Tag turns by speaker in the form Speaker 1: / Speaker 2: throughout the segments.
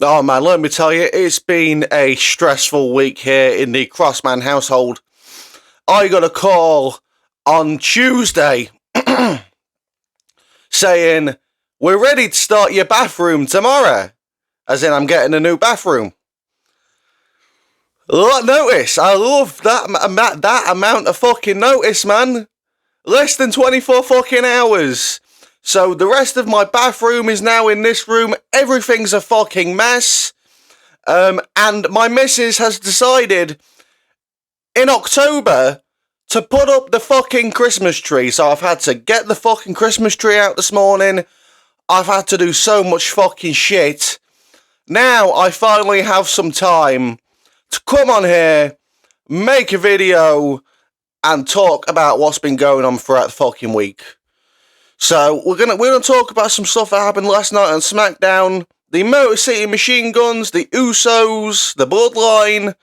Speaker 1: Oh man, let me tell you, it's been a stressful week here in the Crossman household. I got a call on Tuesday saying, we're ready to start your bathroom tomorrow. As in, I'm getting a new bathroom. Notice, I love that amount of fucking notice, man. Less than 24 fucking hours. So the rest of my bathroom is now in this room. Everything's a fucking mess. And my missus has decided in October to put up the fucking Christmas tree. So I've had to get the fucking Christmas tree out this morning. I've had to do so much fucking shit. Now I finally have some time to come on here, make a video, and talk about what's been going on throughout the fucking week. So we're gonna talk about some stuff that happened last night on SmackDown. The Motor City Machine Guns, the Usos, the Bloodline.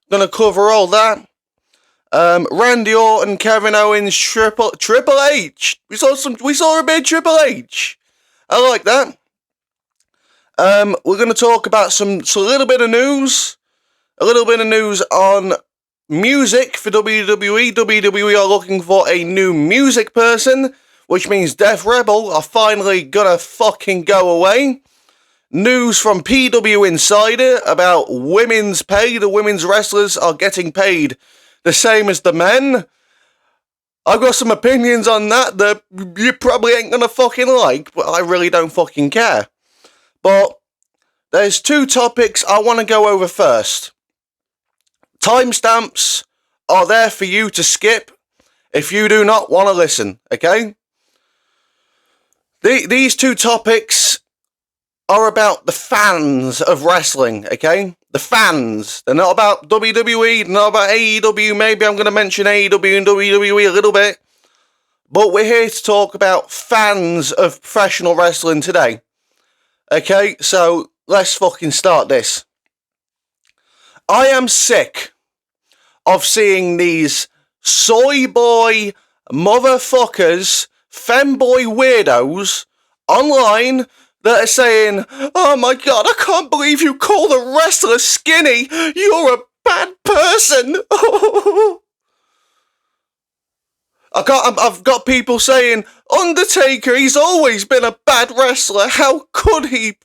Speaker 1: Gonna cover all that. Randy Orton, Kevin Owens, Triple H. We saw a bit of Triple H. I like that. We're gonna talk about a little bit of news. A little bit of news on music for WWE. WWE are looking for a new music person, which means Def Rebel are finally gonna fucking go away. News from PW Insider about women's pay. The women's wrestlers are getting paid the same as the men. I've got some opinions on that you probably ain't gonna fucking like, but I really don't fucking care. But there's two topics I want to go over first. Timestamps are there for you to skip if you do not want to listen, okay? These two topics are about the fans of wrestling, okay? The fans. They're not about WWE, they're not about AEW. Maybe I'm going to mention AEW and WWE a little bit. But we're here to talk about fans of professional wrestling today. Okay, so let's fucking start this. I am sick of seeing these soy boy motherfuckers, femboy weirdos online that are saying, oh my god, I can't believe you call the wrestler skinny. You're a bad person. I've got people saying, Undertaker, he's always been a bad wrestler. How could he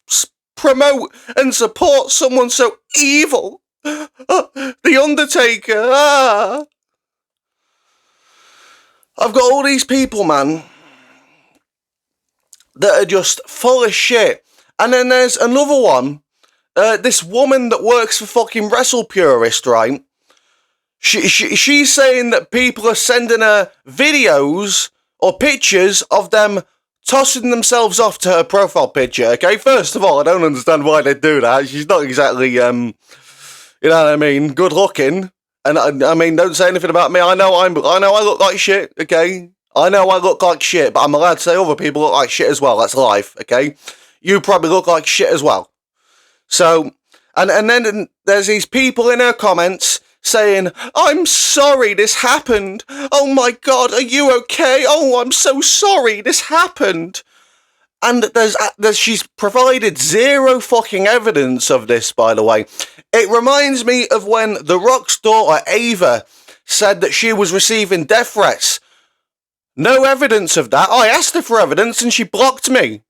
Speaker 1: promote and support someone so evil? The Undertaker, I've got all these people, man, that are just full of shit. And then there's another one, this woman that works for fucking Wrestle Purist, right? She's saying that people are sending her videos or pictures of them tossing themselves off to her profile picture, okay? First of all, I don't understand why they do that. She's not exactly, you know what I mean, good looking. And I mean, don't say anything about me. I know I look like shit, okay? I know I look like shit, but I'm allowed to say other people look like shit as well. That's life, okay? You probably look like shit as well. So, and then there's these people in her comments saying, I'm sorry this happened. Oh my god, are you okay? Oh, I'm so sorry this happened. And she's provided zero fucking evidence of this, by the way. It reminds me of when The Rock's daughter, Ava, said that she was receiving death threats. No evidence of that. I asked her for evidence and she blocked me.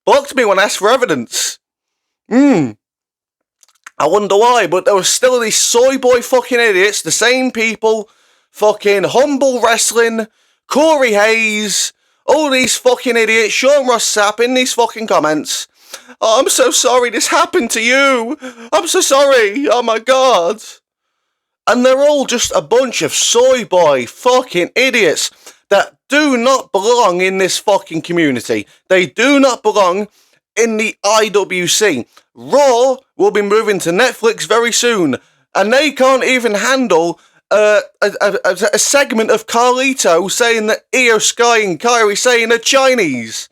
Speaker 1: Blocked me when I asked for evidence. I wonder why, but there were still these soy boy fucking idiots, the same people, fucking Humble Wrestling, Corey Hayes, all these fucking idiots, Sean Ross Sapp in these fucking comments. Oh, I'm so sorry this happened to you. I'm so sorry. Oh my god. And they're all just a bunch of soy boy fucking idiots that do not belong in this fucking community. They do not belong in the IWC. Raw will be moving to Netflix very soon, and they can't even handle a segment of Carlito saying that Io Sky and Kyrie saying they're Chinese.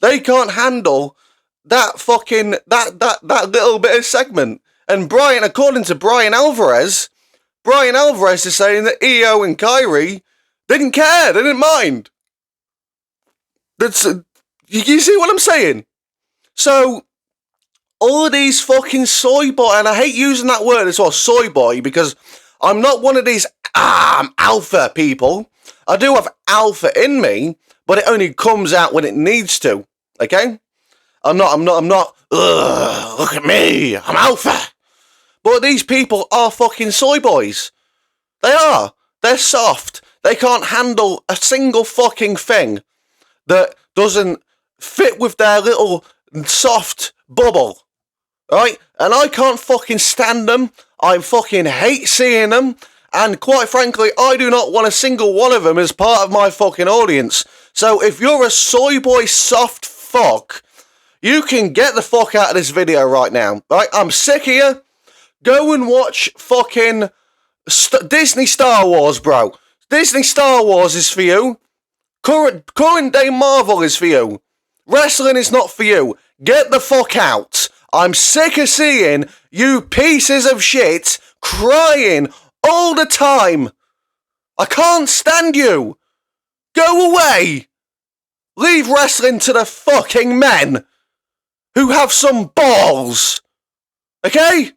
Speaker 1: They can't handle that fucking that little bit of segment. And Brian, according to Brian Alvarez is saying that Io and Kyrie didn't care, they didn't mind. That's you see what I'm saying? So all of these fucking soy boy, and I hate using that word as well, soy boy, because I'm not one of these alpha people. I do have alpha in me, but it only comes out when it needs to. Okay? I'm not, look at me, I'm alpha. But these people are fucking soy boys. They are. They're soft. They can't handle a single fucking thing that doesn't fit with their little soft bubble. Right? And I can't fucking stand them. I fucking hate seeing them. And quite frankly, I do not want a single one of them as part of my fucking audience. So if you're a soy boy soft fuck, you can get the fuck out of this video right now. Right? I'm sick of you. Go and watch fucking Disney Star Wars, bro. Disney Star Wars is for you. Current day Marvel is for you. Wrestling is not for you. Get the fuck out. I'm sick of seeing you pieces of shit crying all the time. I can't stand you. Go away. Leave wrestling to the fucking men who have some balls. Okay?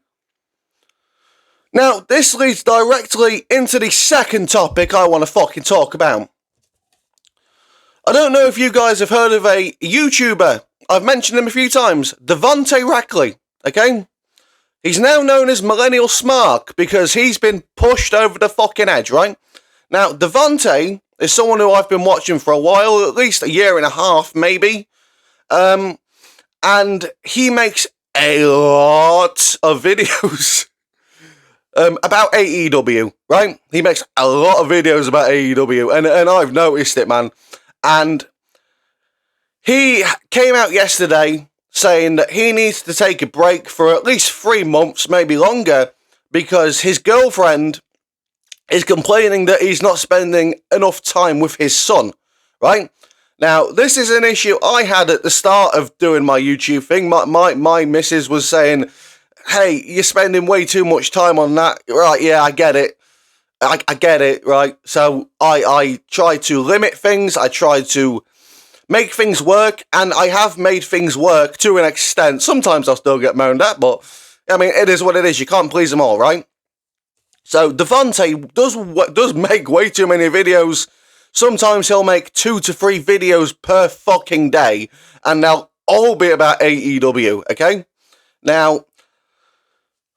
Speaker 1: Now, this leads directly into the second topic I want to fucking talk about. I don't know if you guys have heard of a YouTuber. I've mentioned him a few times. Devante Rackley, okay? He's now known as Millennial Smark because he's been pushed over the fucking edge, right? Now, Devante is someone who I've been watching for a while, at least a year and a half, maybe. And he makes a lot of videos about AEW, right? He makes a lot of videos about AEW, and I've noticed it, man. And he came out yesterday saying that he needs to take a break for at least 3 months, maybe longer, because his girlfriend is complaining that he's not spending enough time with his son, right? Now, this is an issue I had at the start of doing my YouTube thing. My missus was saying, hey, you're spending way too much time on that. Right, yeah, I get it. I get it, right? So I try to limit things. I try to make things work, and I have made things work to an extent. Sometimes I'll still get moaned at, but, I mean, it is what it is. You can't please them all, right? So Devante does make way too many videos. Sometimes he'll make 2 to 3 videos per fucking day, and they'll all be about AEW, okay? Now,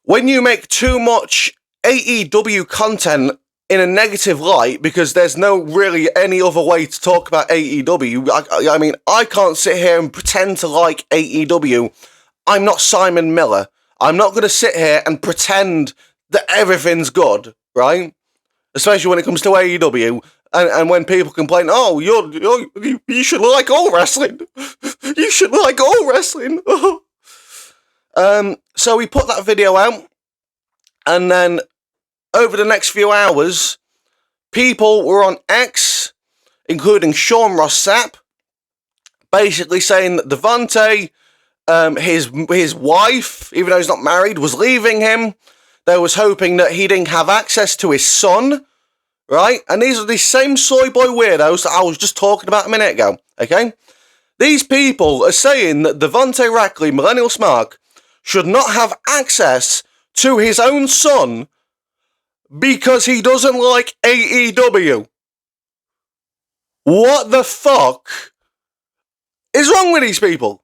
Speaker 1: when you make too much AEW content in a negative light, because there's no really any other way to talk about AEW, I mean, I can't sit here and pretend to like AEW. I'm not Simon Miller. I'm not going to sit here and pretend that everything's good, right? Especially when it comes to AEW. And when people complain, oh, you should like all wrestling. You should like all wrestling. So we put that video out, and then over the next few hours, people were on X, including Sean Ross Sapp, basically saying that Devante, his wife, even though he's not married, was leaving him. They was hoping that he didn't have access to his son, right? And these are the same soy boy weirdos that I was just talking about a minute ago, okay? These people are saying that Devante Rackley, Millennial Smark, should not have access to his own son because he doesn't like AEW. What the fuck is wrong with these people?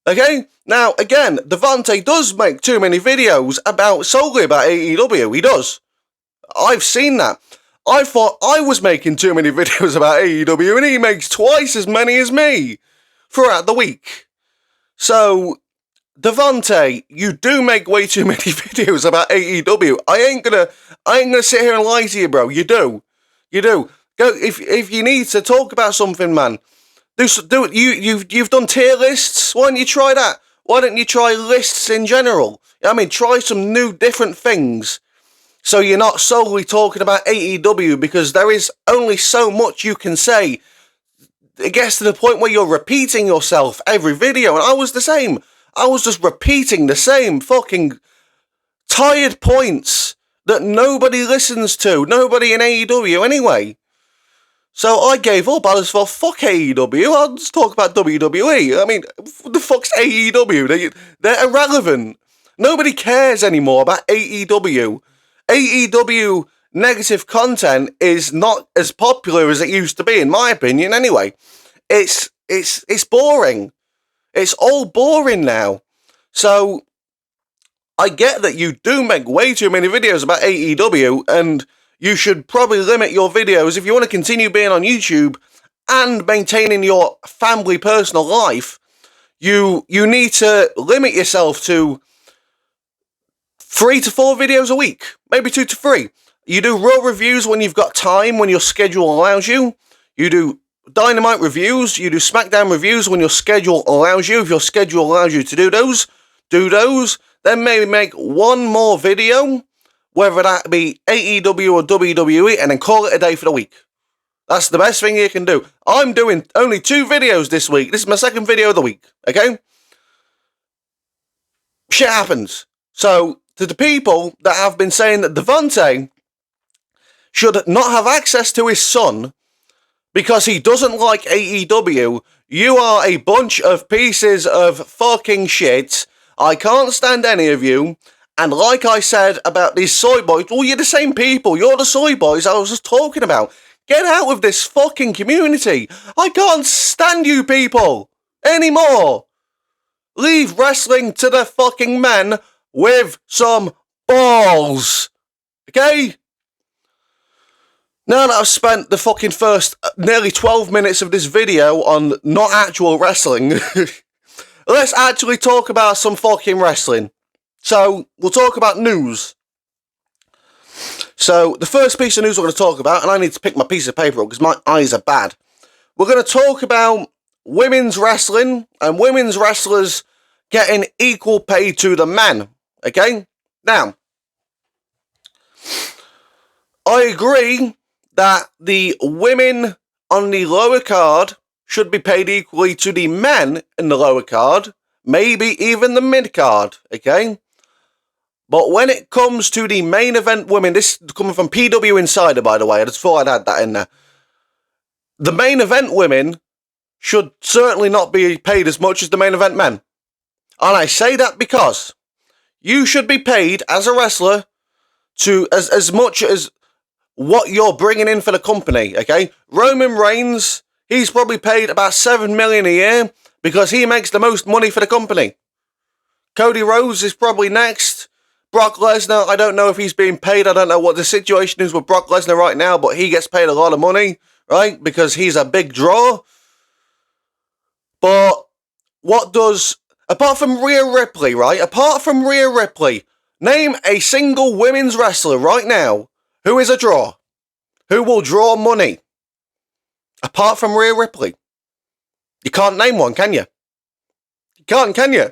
Speaker 1: Okay? Now, again, Devante does make too many videos solely about AEW. He does. I've seen that. I thought I was making too many videos about AEW, and he makes twice as many as me throughout the week. So, Devante, you do make way too many videos about AEW. I ain't gonna sit here and lie to you, bro. You do. Go if you need to talk about something, man. Do it. You've done tier lists. Why don't you try that? Why don't you try lists in general? I mean, try some new, different things. So you're not solely talking about AEW, because there is only so much you can say. It gets to the point where you're repeating yourself every video, and I was the same. I was just repeating the same fucking tired points that nobody listens to. Nobody in AEW anyway. So I gave up. I was for fuck AEW. I'll just talk about WWE. I mean, what the fuck's AEW? They're irrelevant. Nobody cares anymore about AEW. AEW negative content is not as popular as it used to be, in my opinion. Anyway, it's boring. It's all boring now. So I get that you do make way too many videos about AEW, and you should probably limit your videos if you want to continue being on YouTube and maintaining your family personal life. You need to limit yourself to 3 to 4 videos a week, maybe 2 to 3. You do Raw reviews when you've got time, when your schedule allows you. You do Dynamite reviews. You do SmackDown reviews when your schedule allows you. If your schedule allows you to do those. Then maybe make one more video, whether that be AEW or WWE, and then call it a day for the week. That's the best thing you can do. I'm doing only 2 videos this week. This is my second video of the week, okay? Shit happens. So, to the people that have been saying that Devante should not have access to his son because he doesn't like AEW, you are a bunch of pieces of fucking shit. I can't stand any of you. And like I said about these Soyboys, well, you're the same people. You're the Soyboys I was just talking about. Get out of this fucking community. I can't stand you people anymore. Leave wrestling to the fucking men with some balls. Okay? Now that I've spent the fucking first nearly 12 minutes of this video on not actual wrestling, let's actually talk about some fucking wrestling. So, we'll talk about news. So, the first piece of news we're going to talk about, and I need to pick my piece of paper up because my eyes are bad. We're going to talk about women's wrestling and women's wrestlers getting equal pay to the men. Okay? Now, I agree that the women on the lower card should be paid equally to the men in the lower card, maybe even the mid card, okay? But when it comes to the main event women, this is coming from PW Insider, by the way, I just thought I'd add that in there. The main event women should certainly not be paid as much as the main event men. And I say that because you should be paid as a wrestler to as much as what you're bringing in for the company, okay? Roman Reigns, he's probably paid about $7 million a year because he makes the most money for the company. Cody Rhodes is probably next. Brock Lesnar, I don't know if he's being paid. I don't know what the situation is with Brock Lesnar right now, but he gets paid a lot of money, right? Because he's a big draw. But what does, apart from Rhea Ripley, right? Apart from Rhea Ripley, name a single women's wrestler right now who is a draw, who will draw money. Apart from Rhea Ripley. You can't name one, can you? You can't, can you?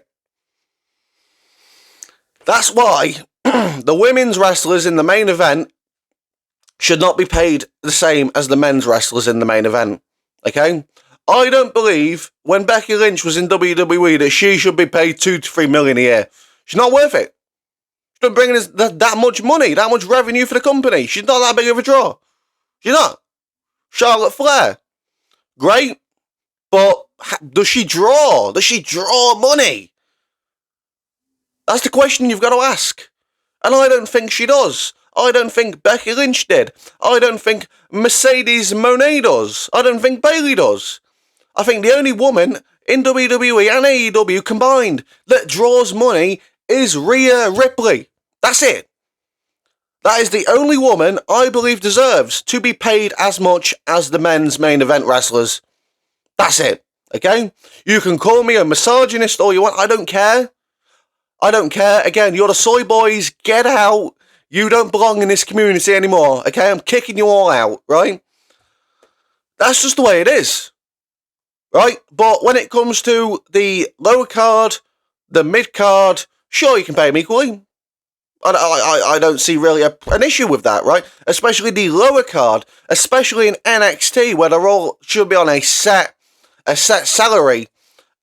Speaker 1: That's why the women's wrestlers in the main event should not be paid the same as the men's wrestlers in the main event. Okay? I don't believe when Becky Lynch was in WWE that she should be paid $2 to $3 million a year. She's not worth it. She's not bringing us that much money, that much revenue for the company. She's not that big of a draw. She's not. Charlotte Flair. Great. But does she draw? Does she draw money? That's the question you've got to ask. And I don't think she does. I don't think Becky Lynch did. I don't think Mercedes Moné does. I don't think Bayley does. I think the only woman in WWE and AEW combined that draws money is Rhea Ripley. That's it. That is the only woman I believe deserves to be paid as much as the men's main event wrestlers. That's it. Okay? You can call me a misogynist all you want. I don't care. I don't care. Again, you're the Soyboys. Get out. You don't belong in this community anymore. Okay? I'm kicking you all out. Right? That's just the way it is. Right? But when it comes to the lower card, the mid card, sure, you can pay them equally. I don't see really an issue with that, right? Especially the lower card, especially in NXT, where they're all should be on a set salary,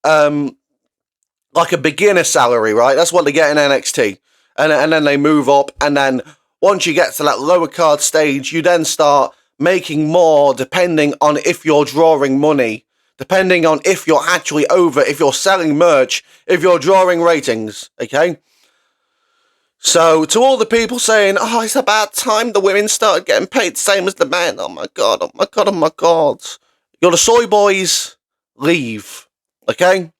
Speaker 1: like a beginner salary, right? That's what they get in NXT, and then they move up, and then once you get to that lower card stage, you then start making more depending on if you're drawing money, depending on if you're actually over, if you're selling merch, if you're drawing ratings, okay? So, to all the people saying, oh, it's about time the women started getting paid the same as the men, oh my god, oh my god, oh my god. You're the Soyboys, leave, okay?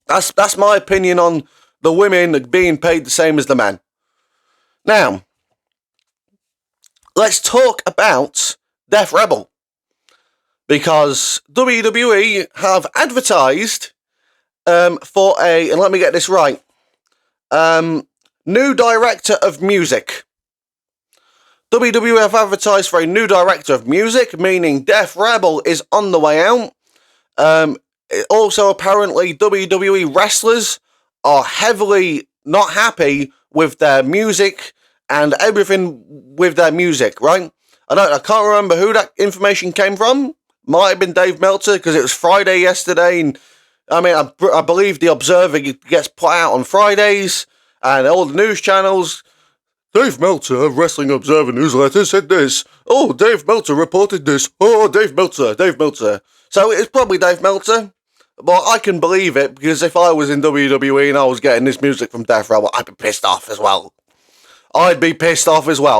Speaker 1: That's my opinion on the women being paid the same as the men. Now, let's talk about Def Rebel. Because WWE have advertised for and let me get this right, new director of music. WWE have advertised for a new director of music, meaning Def Rebel is on the way out. Also, apparently, WWE wrestlers are heavily not happy with their music and everything with their music, right? I can't remember who that information came from. Might have been Dave Meltzer, because it was Friday yesterday, and I mean, I believe the Observer gets put out on Fridays, and all the news channels. Dave Meltzer of Wrestling Observer newsletter said this. Oh, Dave Meltzer reported this. Oh, Dave Meltzer. So it's probably Dave Meltzer, but I can believe it, because if I was in WWE and I was getting this music from Def Rebel, I'd be pissed off as well.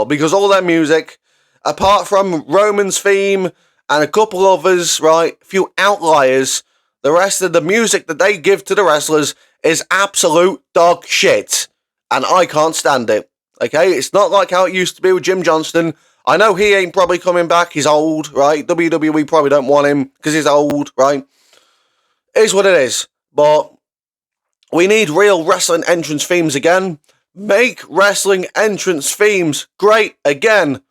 Speaker 1: Because all that music, apart from Roman's theme and a couple others, right, a few outliers, the rest of the music that they give to the wrestlers is absolute dog shit. And I can't stand it. Okay, it's not like how it used to be with Jim Johnston. I know he ain't probably coming back, he's old, right? WWE probably don't want him because he's old, right? It is what it is. But we need real wrestling entrance themes again. Make wrestling entrance themes great again.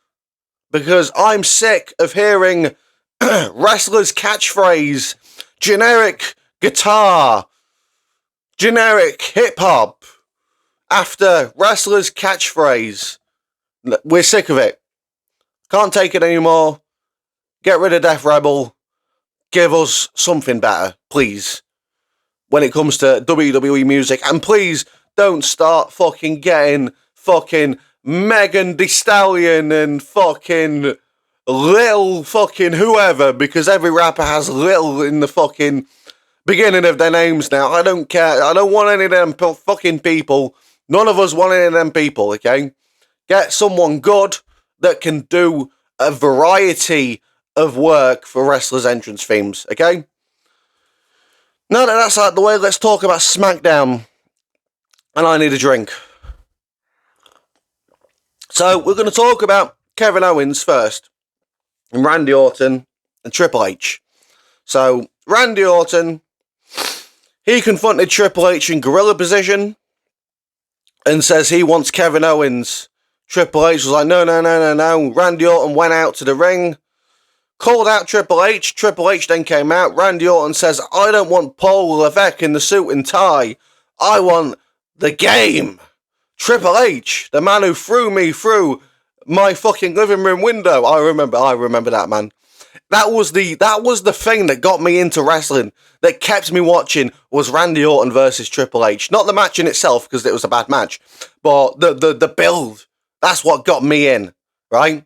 Speaker 1: Because I'm sick of hearing wrestlers' catchphrase, generic guitar, generic hip-hop, after wrestlers' catchphrase. We're sick of it. Can't take it anymore. Get rid of Def Rebel. Give us something better, please, when it comes to WWE music. And please don't start fucking getting fucking Megan Thee Stallion and fucking Lil fucking whoever, because every rapper has Lil in the fucking beginning of their names now. I don't care. I don't want any of them fucking people. None of us want any of them people, okay? Get someone good that can do a variety of work for wrestlers' entrance themes, okay? Now that that's out of the way, let's talk about SmackDown. And I need a drink. So, we're going to talk about Kevin Owens first, and Randy Orton, and Triple H. So, Randy Orton, he confronted Triple H in gorilla position, and says he wants Kevin Owens. Triple H was like, no. Randy Orton went out to the ring, called out Triple H. Triple H then came out. Randy Orton says, I don't want Paul Levesque in the suit and tie. I want the game. Triple H, the man who threw me through my fucking living room window. I remember that, man. That was the thing that got me into wrestling, that kept me watching, was Randy Orton versus Triple H. Not the match in itself, because it was a bad match, but the build. That's what got me in, right?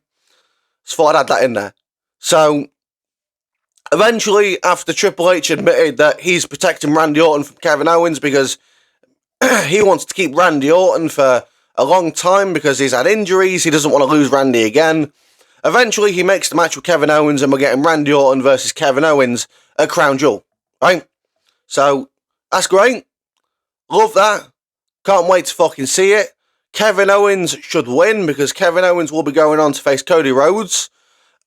Speaker 1: So thought I'd add that in there. So, eventually, after Triple H admitted that he's protecting Randy Orton from Kevin Owens because he wants to keep Randy Orton for a long time because he's had injuries, he doesn't want to lose Randy again. Eventually, he makes the match with Kevin Owens, and we're getting Randy Orton versus Kevin Owens at Crown Jewel, right? So, that's great. Love that. Can't wait to fucking see it. Kevin Owens should win, because Kevin Owens will be going on to face Cody Rhodes.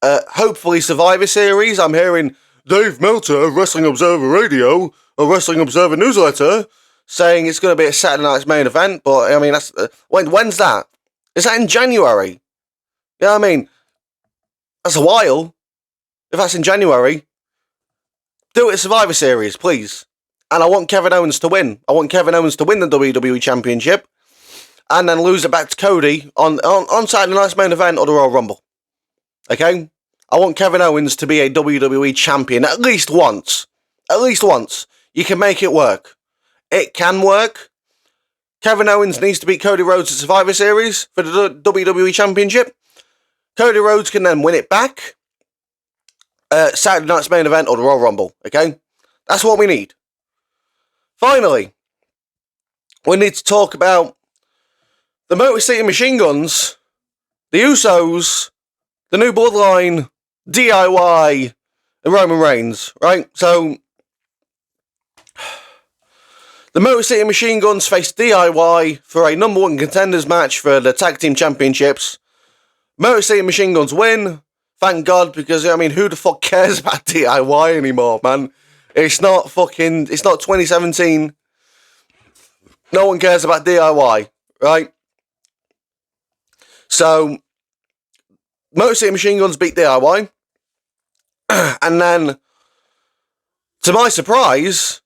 Speaker 1: Hopefully Survivor Series. I'm hearing Dave Meltzer of Wrestling Observer Radio, or Wrestling Observer newsletter, saying it's going to be a Saturday night's main event, but, I mean, that's when's that? Is that in January? Yeah, I mean, that's a while. If that's in January, do it at Survivor Series, please. And I want Kevin Owens to win. I want Kevin Owens to win the WWE Championship, and then lose it back to Cody on Saturday night's main event or the Royal Rumble. Okay? I want Kevin Owens to be a WWE champion at least once. At least once. You can make it work. It can work. Kevin Owens needs to beat Cody Rhodes at Survivor Series for the WWE Championship. Cody Rhodes can then win it back. Saturday night's main event or the Royal Rumble, okay? That's what we need. Finally, we need to talk about the Motor City Machine Guns, the Usos, the New Bloodline, DIY, and Roman Reigns, right? So, the Motor City Machine Guns face DIY for a number one contenders match for the Tag Team Championships. Motor City Machine Guns win. Thank God, because, I mean, who the fuck cares about DIY anymore, man? It's not 2017. No one cares about DIY, right? So, Motor City Machine Guns beat DIY. And then, to my surprise,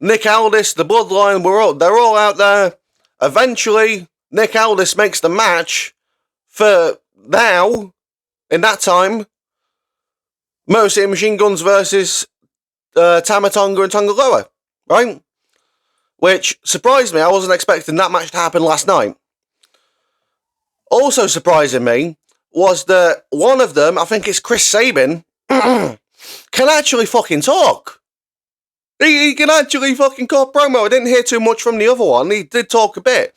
Speaker 1: Nick Aldis, the Bloodline, they're all out there. Eventually, Nick Aldis makes the match for now. In that time, Motor City Machine Guns versus Tama Tonga and Tonga Loa, right? Which surprised me. I wasn't expecting that match to happen last night. Also surprising me was that one of them, I think it's Chris Sabin, can actually fucking talk. He can actually fucking cut promo. I didn't hear too much from the other one. He did talk a bit.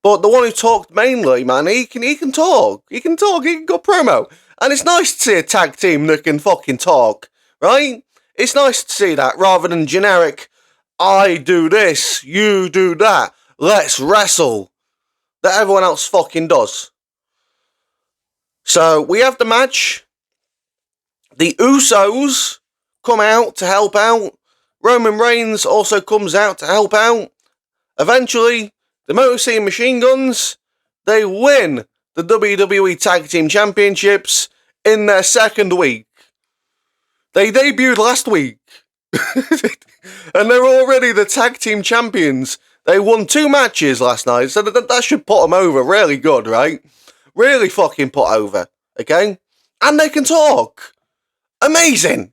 Speaker 1: But the one who talked mainly, man, he can talk. He can cut promo. And it's nice to see a tag team that can fucking talk, right? It's nice to see that rather than generic, I do this, you do that, let's wrestle, that everyone else fucking does. So, we have the match. The Usos come out to help out. Roman Reigns also comes out to help out. Eventually, the Motor City Machine Guns, they win the WWE Tag Team Championships in their second week. They debuted last week. And they're already the Tag Team Champions. They won 2 matches last night, so that should put them over really good, right? Really fucking put over, okay? And they can talk. Amazing.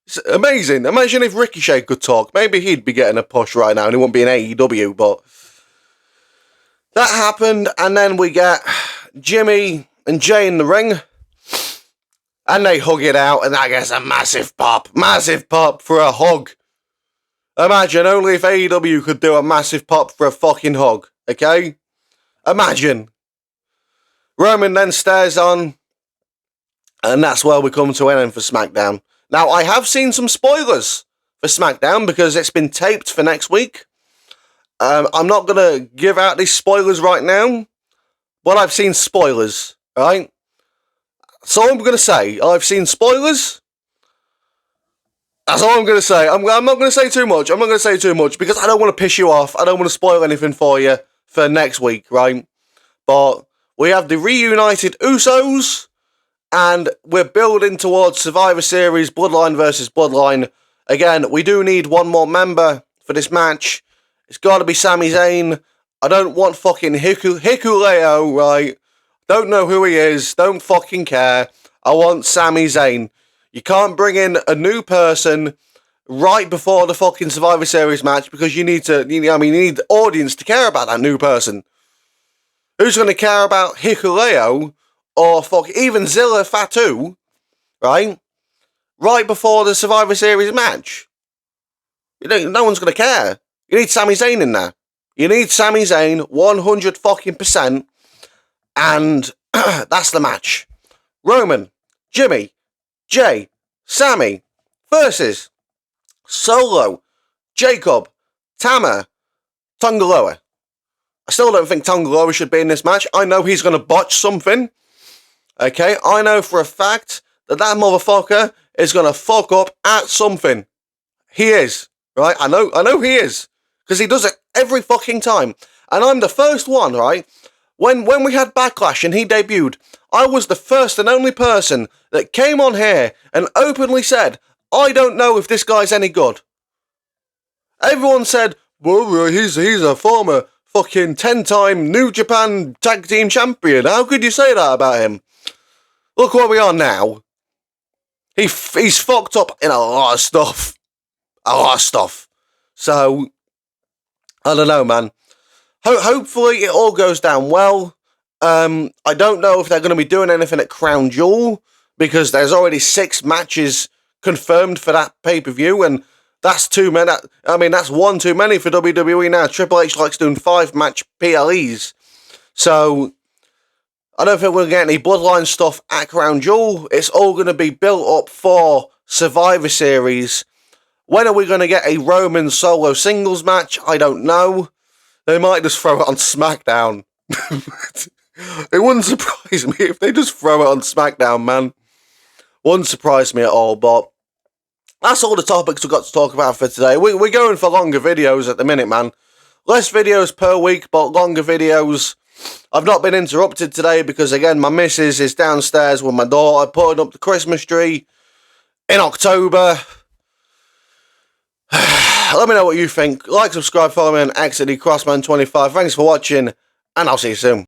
Speaker 1: It's amazing. Imagine if Ricochet could talk. Maybe he'd be getting a push right now and he wouldn't be in AEW, but that happened, and then we get Jimmy and Jay in the ring, and they hug it out, and that gets a massive pop for a hug. Imagine only if AEW could do a massive pop for a fucking hug, okay? Imagine. Roman then stares on, and that's where we come to an end for SmackDown. Now, I have seen some spoilers for SmackDown because it's been taped for next week. I'm not going to give out these spoilers right now, but I've seen spoilers, right? That's all I'm going to say. I've seen spoilers. That's all I'm going to say. I'm not going to say too much. I'm not going to say too much because I don't want to piss you off. I don't want to spoil anything for you for next week, right? But we have the reunited Usos, and we're building towards Survivor Series, Bloodline versus Bloodline. Again, we do need one more member for this match. It's got to be Sami Zayn. I don't want fucking Hikuleo, right? Don't know who he is. Don't fucking care. I want Sami Zayn. You can't bring in a new person right before the fucking Survivor Series match because you need the audience to care about that new person. Who's going to care about Hikuleo or even Zilla Fatu, right? Right before the Survivor Series match. No one's going to care. You need Sami Zayn in there. You need Sami Zayn 100 fucking %, and that's the match. Roman, Jimmy, Jay, Sammy versus Solo, Jacob, Tama, Tonga Loa. I still don't think Tonga Loa should be in this match. I know he's going to botch something. Okay, I know for a fact that motherfucker is going to fuck up at something. He is, right? I know he is. Because he does it every fucking time. And I'm the first one, right? When we had Backlash and he debuted, I was the first and only person that came on here and openly said, I don't know if this guy's any good. Everyone said, well, he's a former fucking 10-time New Japan Tag Team Champion. How could you say that about him? Look where we are now. He's fucked up in a lot of stuff. A lot of stuff. So, I don't know, man. Hopefully it all goes down well. I don't know if they're going to be doing anything at Crown Jewel, because there's already 6 matches confirmed for that pay-per-view, and that's too many. I mean, that's one too many for WWE now. Triple H likes doing 5-match PLEs. So, I don't think we're going to get any Bloodline stuff at Crown Jewel. It's all going to be built up for Survivor Series. When are we going to get a Roman solo singles match? I don't know. They might just throw it on SmackDown. It wouldn't surprise me if they just throw it on SmackDown, man. Wouldn't surprise me at all, but that's all the topics we've got to talk about for today. We're going for longer videos at the minute, man. Less videos per week, but longer videos. I've not been interrupted today because, again, my missus is downstairs with my daughter putting up the Christmas tree in October. Let me know what you think. Like, subscribe, follow me on XD Crossman25. Thanks for watching, and I'll see you soon.